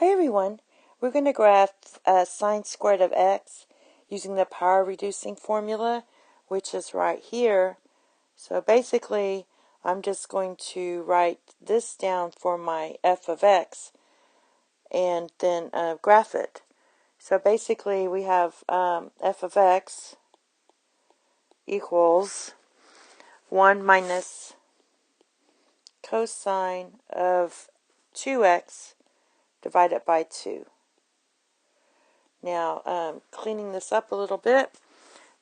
Hi everyone, we're going to graph sine squared of x using the power reducing formula, which is right here. So basically I'm just going to write this down for my f of x and then graph it. So basically we have f of x equals 1 minus cosine of 2x divided by 2. Now, cleaning this up a little bit,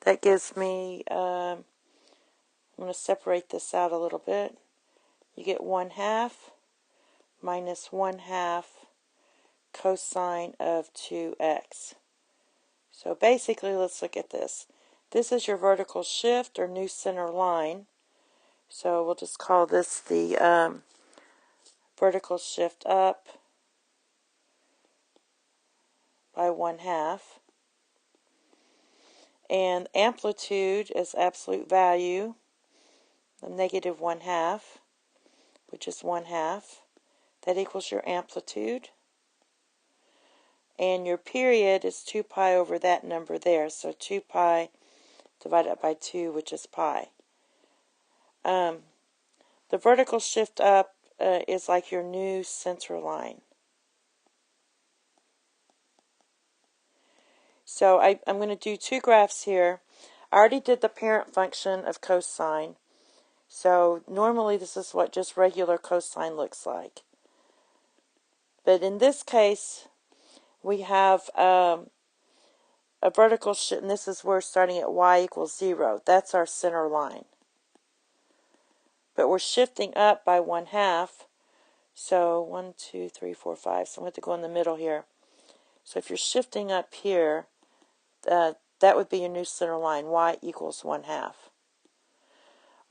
that gives me, I'm going to separate this out a little bit. You get 1/2 minus 1/2 cosine of 2x. So basically, let's look at this. This is your vertical shift or new center line. So we'll just call this the vertical shift up by 1/2. And amplitude is absolute value, the negative 1/2, which is 1/2. That equals your amplitude. And your period is 2 pi over that number there. So 2 pi divided by 2, which is pi. The vertical shift up is like your new center line. So I'm going to do two graphs here. I already did the parent function of cosine. So normally this is what just regular cosine looks like. But in this case, we have a vertical shift, and this is where starting at y equals 0. That's our center line. But we're shifting up by 1/2. So 1, 2, 3, 4, 5. So I'm going to have to go in the middle here. So if you're shifting up here, that would be your new center line, y equals 1/2.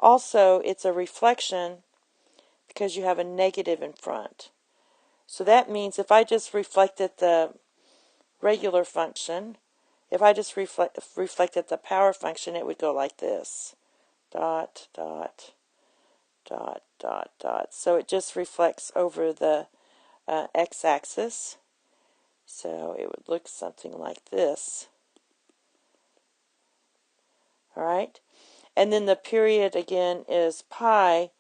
Also, it's a reflection because you have a negative in front. So that means if I just reflected the regular function, if I just reflected the power function, it would go like this. Dot, dot, dot, dot, dot. So it just reflects over the x-axis. So it would look something like this. Alright? And then the period again is pi.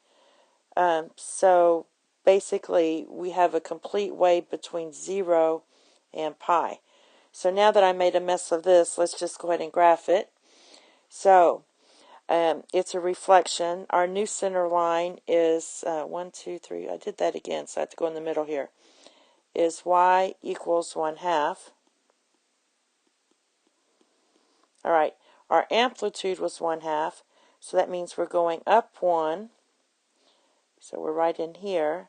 So basically we have a complete wave between 0 and pi. So now that I made a mess of this, let's just go ahead and graph it. So it's a reflection. Our new center line is 1, 2, 3. I did that again, so I have to go in the middle here. Is y equals 1/2. All right. Our amplitude was 1/2, so that means we're going up 1. So we're right in here.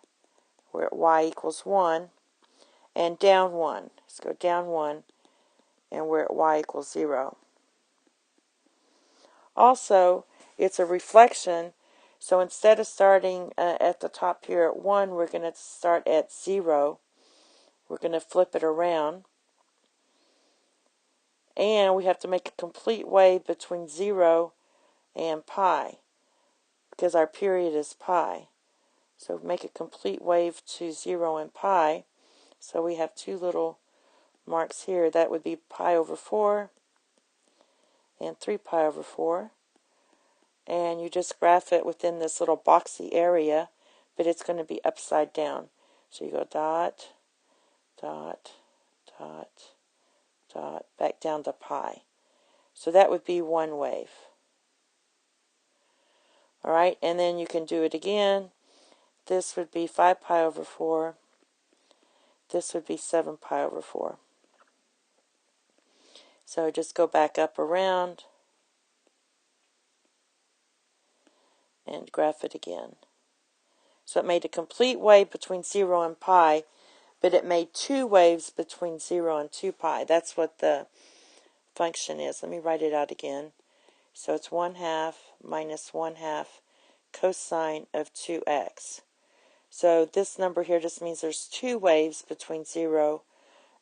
We're at y equals 1, and down 1. Let's go down 1, and we're at y equals 0. Also, it's a reflection, so instead of starting at the top here at 1, we're going to start at 0. We're going to flip it around. And we have to make a complete wave between 0 and pi, because our period is pi. So make a complete wave to 0 and pi. So we have two little marks here. That would be pi over 4 and 3 pi over 4. And you just graph it within this little boxy area, but it's going to be upside down. So you go dot, dot, dot, dot, back down to pi. So that would be one wave. Alright, and then you can do it again. This would be 5 pi over 4. This would be 7 pi over 4. So just go back up around and graph it again. So it made a complete wave between 0 and pi, but it made two waves between 0 and 2 pi. That's what the function is. Let me write it out again. So it's 1/2 minus 1/2 cosine of 2x. So this number here just means there's two waves between 0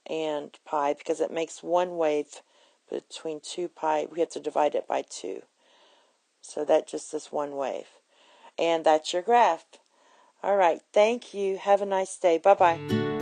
and pi, because it makes one wave between 2 pi. We have to divide it by 2. So that just is one wave. And that's your graph. All right. Thank you. Have a nice day. Bye-bye.